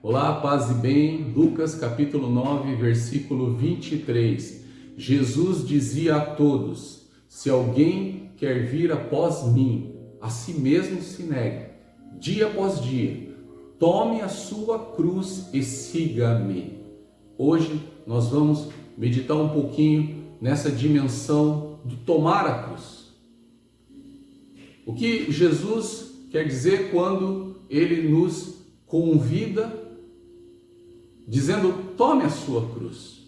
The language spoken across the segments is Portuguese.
Olá, paz e bem. Lucas capítulo 9, versículo 23. Jesus dizia a todos: se alguém quer vir após mim, a si mesmo se negue, dia após dia, tome a sua cruz e siga-me. Hoje nós vamos meditar um pouquinho nessa dimensão do tomar a cruz. O que Jesus quer dizer quando ele nos convida dizendo: tome a sua cruz.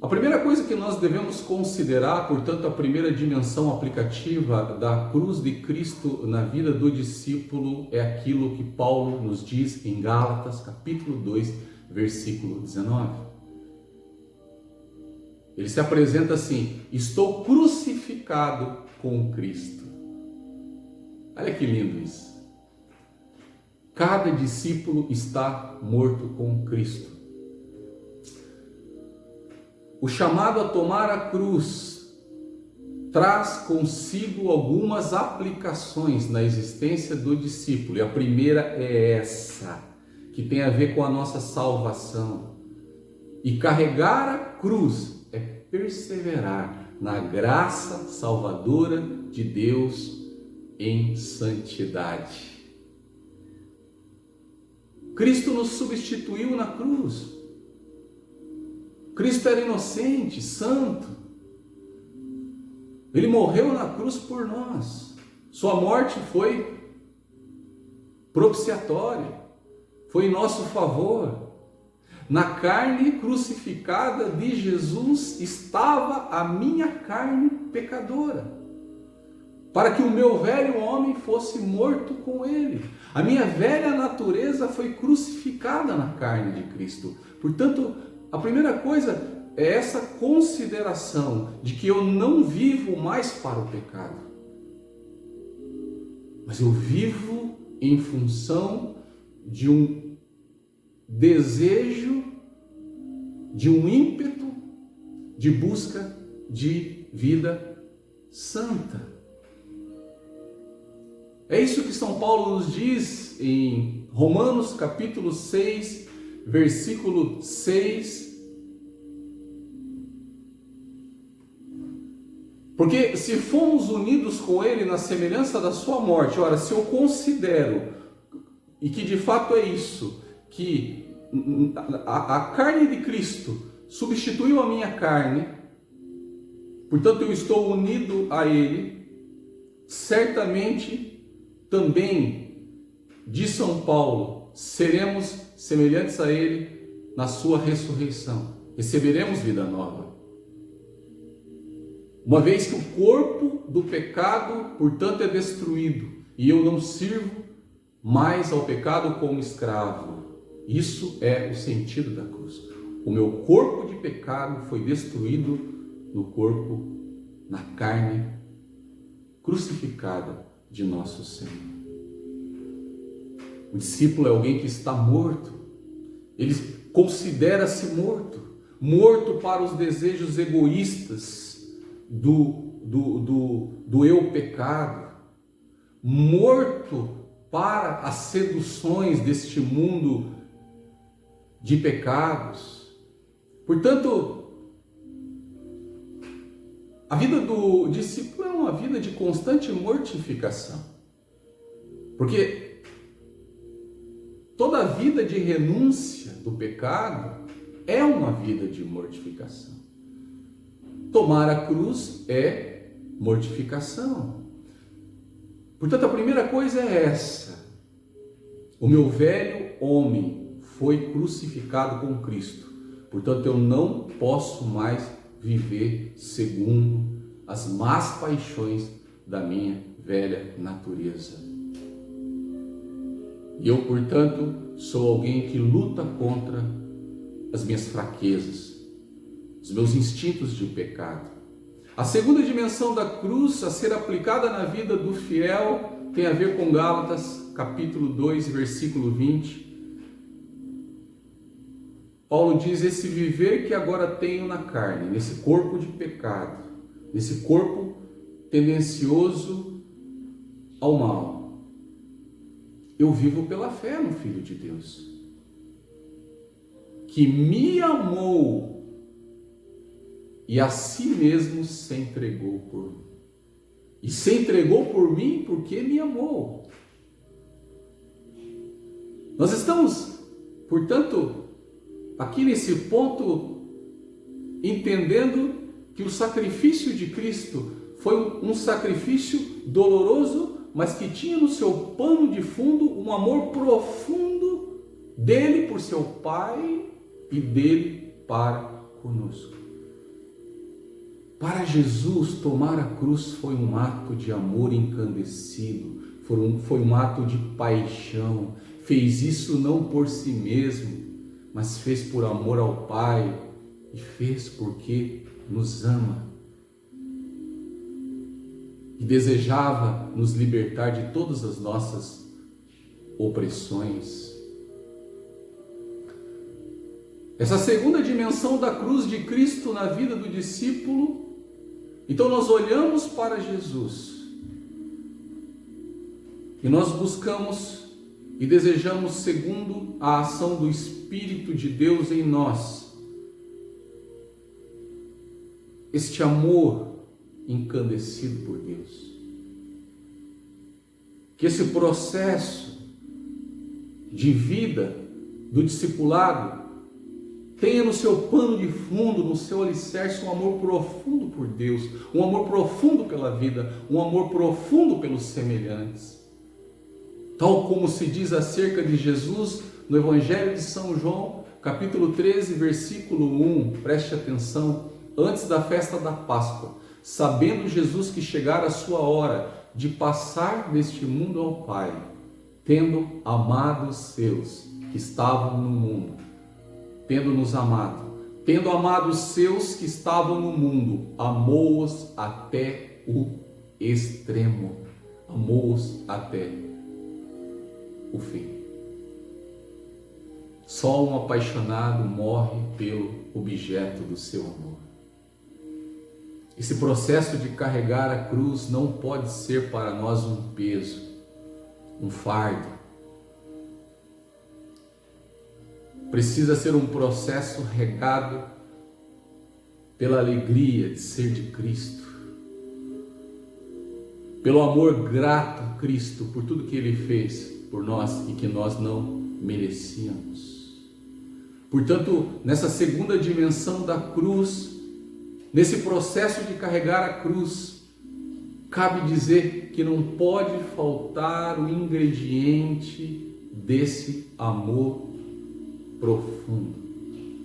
A primeira coisa que nós devemos considerar, portanto, a primeira dimensão aplicativa da cruz de Cristo na vida do discípulo é aquilo que Paulo nos diz em Gálatas, capítulo 2, versículo 19. Ele se apresenta assim: estou crucificado com Cristo. Olha que lindo isso. Cada discípulo está morto com Cristo. O chamado a tomar a cruz traz consigo algumas aplicações na existência do discípulo. E a primeira é essa, que tem a ver com a nossa salvação. E carregar a cruz é perseverar na graça salvadora de Deus em santidade. Cristo nos substituiu na cruz. Cristo era inocente, santo. Ele morreu na cruz por nós. Sua morte foi propiciatória, foi em nosso favor. Na carne crucificada de Jesus estava a minha carne pecadora, para que o meu velho homem fosse morto com ele. A minha velha natureza foi crucificada na carne de Cristo. Portanto, a primeira coisa é essa consideração de que eu não vivo mais para o pecado, mas eu vivo em função de um desejo, de um ímpeto de busca de vida santa. É isso que São Paulo nos diz em Romanos capítulo 6, versículo 6. Porque se fomos unidos com Ele na semelhança da sua morte, ora, se eu considero, e que de fato é isso, que a carne de Cristo substituiu a minha carne, portanto eu estou unido a Ele, certamente também, diz São Paulo, seremos semelhantes a Ele na sua ressurreição. Receberemos vida nova. Uma vez que o corpo do pecado, portanto, é destruído e eu não sirvo mais ao pecado como escravo. Isso é o sentido da cruz. O meu corpo de pecado foi destruído no corpo, na carne crucificada de nosso Senhor. O discípulo é alguém que está morto. Ele considera-se morto, morto para os desejos egoístas do eu pecado, morto para as seduções deste mundo de pecados. Portanto, a vida do discípulo é uma vida de constante mortificação, porque toda vida de renúncia do pecado é uma vida de mortificação. Tomar a cruz é mortificação. Portanto, a primeira coisa é essa: o meu velho homem foi crucificado com Cristo, portanto eu não posso mais viver segundo as más paixões da minha velha natureza. E eu, portanto, sou alguém que luta contra as minhas fraquezas, os meus instintos de pecado. A segunda dimensão da cruz a ser aplicada na vida do fiel tem a ver com Gálatas, capítulo 2, versículo 20. Paulo diz: esse viver que agora tenho na carne, nesse corpo de pecado, nesse corpo tendencioso ao mal, eu vivo pela fé no Filho de Deus, que me amou e a si mesmo se entregou por mim. E se entregou por mim porque me amou. Nós estamos, portanto, aqui nesse ponto, entendendo que o sacrifício de Cristo foi um sacrifício doloroso, mas que tinha no seu pano de fundo um amor profundo dele por seu Pai e dele para conosco. Para Jesus, tomar a cruz foi um ato de amor encandecido, foi um ato de paixão. Fez isso não por si mesmo, mas fez por amor ao Pai e fez porque nos ama. E desejava nos libertar de todas as nossas opressões. Essa segunda dimensão da cruz de Cristo na vida do discípulo, então nós olhamos para Jesus e nós buscamos e desejamos, segundo a ação do Espírito de Deus em nós, este amor encandecido por Deus. Que esse processo de vida do discipulado tenha no seu pano de fundo, no seu alicerce, um amor profundo por Deus, um amor profundo pela vida, um amor profundo pelos semelhantes. Tal como se diz acerca de Jesus no Evangelho de São João, capítulo 13, versículo 1, preste atenção, antes da festa da Páscoa, sabendo Jesus que chegara a sua hora de passar deste mundo ao Pai, tendo amado os seus que estavam no mundo, tendo amado os seus que estavam no mundo, amou-os até o extremo, amou-os até o fim. Só um apaixonado morre pelo objeto do seu amor. Esse processo de carregar a cruz não pode ser para nós um peso, um fardo. Precisa ser um processo regado pela alegria de ser de Cristo, pelo amor grato a Cristo por tudo que Ele fez por nós e que nós não merecíamos. Portanto, nessa segunda dimensão da cruz, nesse processo de carregar a cruz, cabe dizer que não pode faltar o ingrediente desse amor profundo,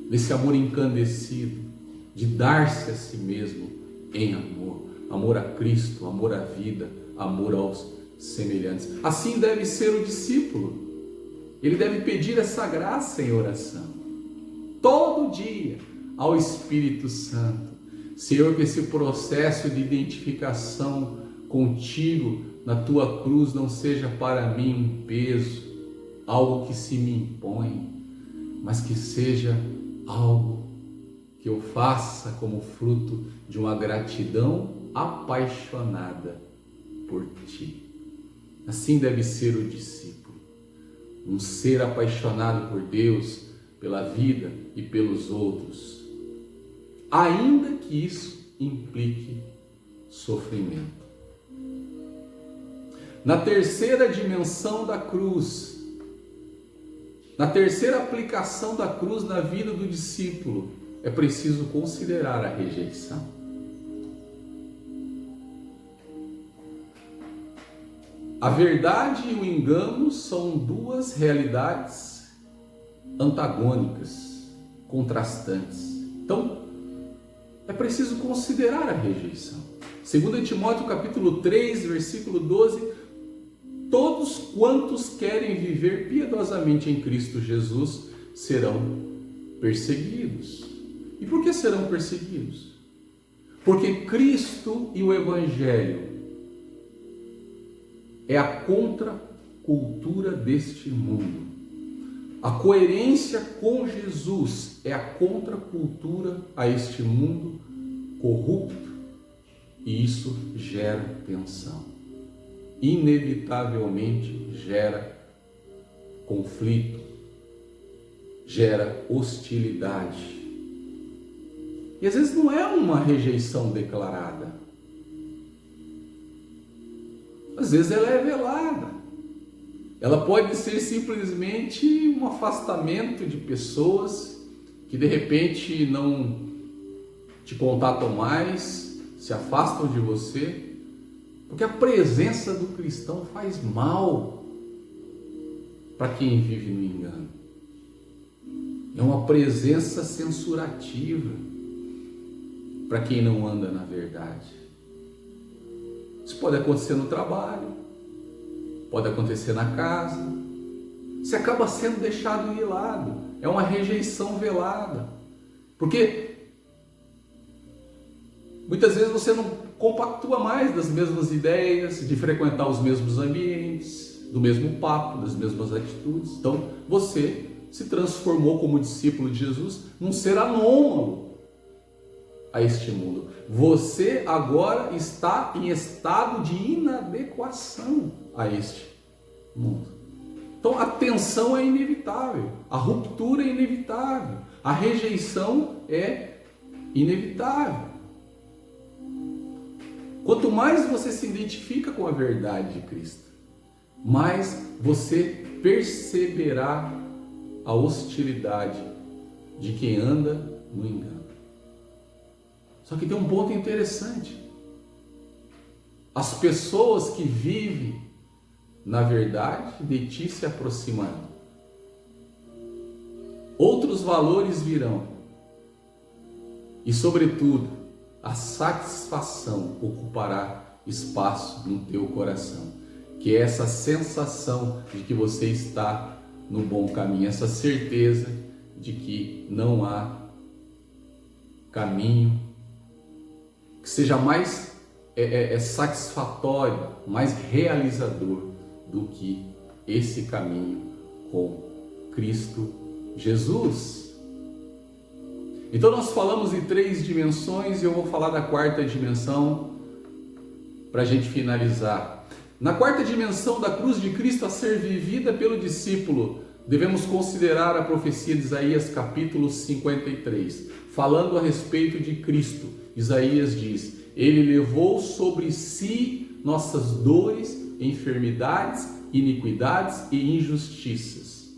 desse amor encandecido, de dar-se a si mesmo em amor, amor a Cristo, amor à vida, amor aos semelhantes. Assim deve ser o discípulo. Ele deve pedir essa graça em oração, todo dia, ao Espírito Santo. Senhor, que esse processo de identificação contigo na tua cruz não seja para mim um peso, algo que se me impõe, mas que seja algo que eu faça como fruto de uma gratidão apaixonada por ti. Assim deve ser o discípulo, um ser apaixonado por Deus, pela vida e pelos outros, ainda que isso implique sofrimento. Na terceira dimensão da cruz, na terceira aplicação da cruz na vida do discípulo, é preciso considerar a rejeição. A verdade e o engano são duas realidades antagônicas, contrastantes. Então, é preciso considerar a rejeição. 2 Timóteo capítulo 3, versículo 12, todos quantos querem viver piedosamente em Cristo Jesus serão perseguidos. E por que serão perseguidos? Porque Cristo e o Evangelho é a contracultura deste mundo. A coerência com Jesus é a contracultura a este mundo corrupto, e isso gera tensão. Inevitavelmente gera conflito, gera hostilidade. E às vezes não é uma rejeição declarada. Às vezes ela é velada. Ela pode ser simplesmente um afastamento de pessoas que de repente não te contatam mais, se afastam de você, porque a presença do cristão faz mal para quem vive no engano. É uma presença censurativa para quem não anda na verdade. Isso pode acontecer no trabalho, pode acontecer na casa. Você acaba sendo deixado de lado. É uma rejeição velada. Porque muitas vezes você não compactua mais das mesmas ideias, de frequentar os mesmos ambientes, do mesmo papo, das mesmas atitudes. Então você se transformou como discípulo de Jesus num ser anômalo a este mundo. Você agora está em estado de inadequação a este mundo. Então a tensão é inevitável, a ruptura é inevitável, a rejeição é inevitável. Quanto mais você se identifica com a verdade de Cristo, mais você perceberá a hostilidade de quem anda no engano. Só que tem um ponto interessante. As pessoas que vivem na verdade de ti se aproximarão. Outros valores virão. E sobretudo, a satisfação ocupará espaço no teu coração. Que é essa sensação de que você está no bom caminho, essa certeza de que não há caminho que seja mais satisfatório, mais realizador do que esse caminho com Cristo Jesus. Então nós falamos em 3 dimensões e eu vou falar da 4ª dimensão para a gente finalizar. Na 4ª dimensão da cruz de Cristo a ser vivida pelo discípulo, devemos considerar a profecia de Isaías capítulo 53, falando a respeito de Cristo. Isaías diz: Ele levou sobre si nossas dores, enfermidades, iniquidades e injustiças.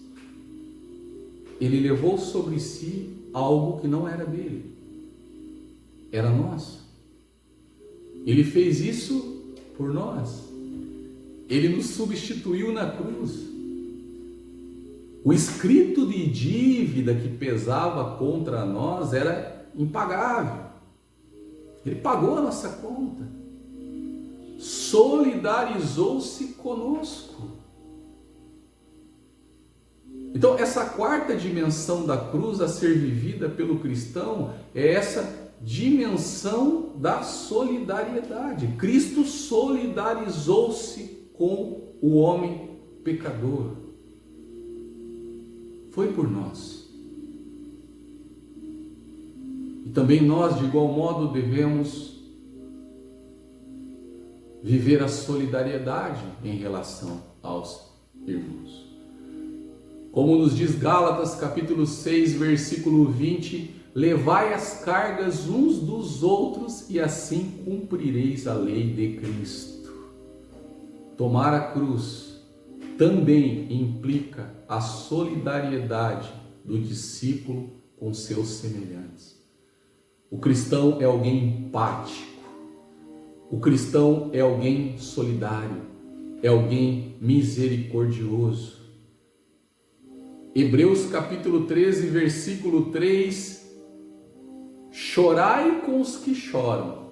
Ele levou sobre si algo que não era dele, era nosso. Ele fez isso por nós. Ele nos substituiu na cruz. O escrito de dívida que pesava contra nós era impagável. Ele pagou a nossa conta. Solidarizou-se conosco. Então, essa 4ª dimensão da cruz a ser vivida pelo cristão é essa dimensão da solidariedade. Cristo solidarizou-se com o homem pecador. Foi por nós. E também nós, de igual modo, devemos viver a solidariedade em relação aos irmãos. Como nos diz Gálatas capítulo 6, versículo 20, levai as cargas uns dos outros e assim cumprireis a lei de Cristo. Tomar a cruz também implica a solidariedade do discípulo com seus semelhantes. O cristão é alguém empático. O cristão é alguém solidário, é alguém misericordioso. Hebreus capítulo 13, versículo 3, chorai com os que choram.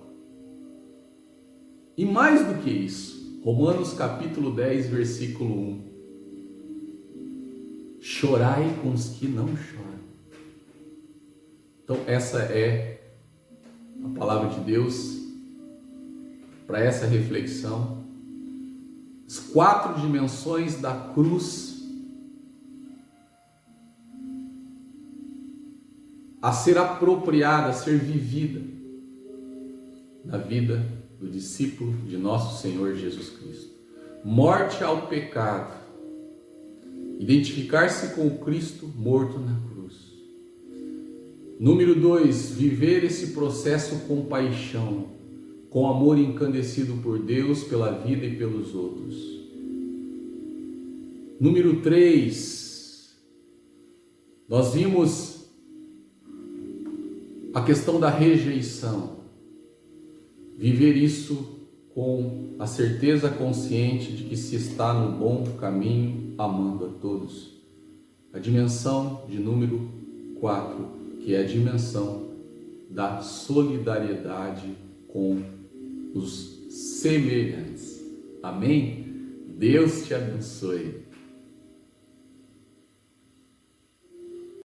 E mais do que isso, Romanos capítulo 10, versículo 1, chorai com os que não choram. Então essa é a palavra de Deus para essa reflexão. As 4 dimensões da cruz a ser apropriada, a ser vivida na vida do discípulo de nosso Senhor Jesus Cristo. Morte ao pecado Identificar-se com o Cristo morto na cruz. Número 2, viver esse processo com paixão, com amor encandecido por Deus, pela vida e pelos outros. Número 3, nós vimos a questão da rejeição. Viver isso com a certeza consciente de que se está no bom caminho, amando a todos. A dimensão de número 4, que é a dimensão da solidariedade com os semelhantes. Amém? Deus te abençoe.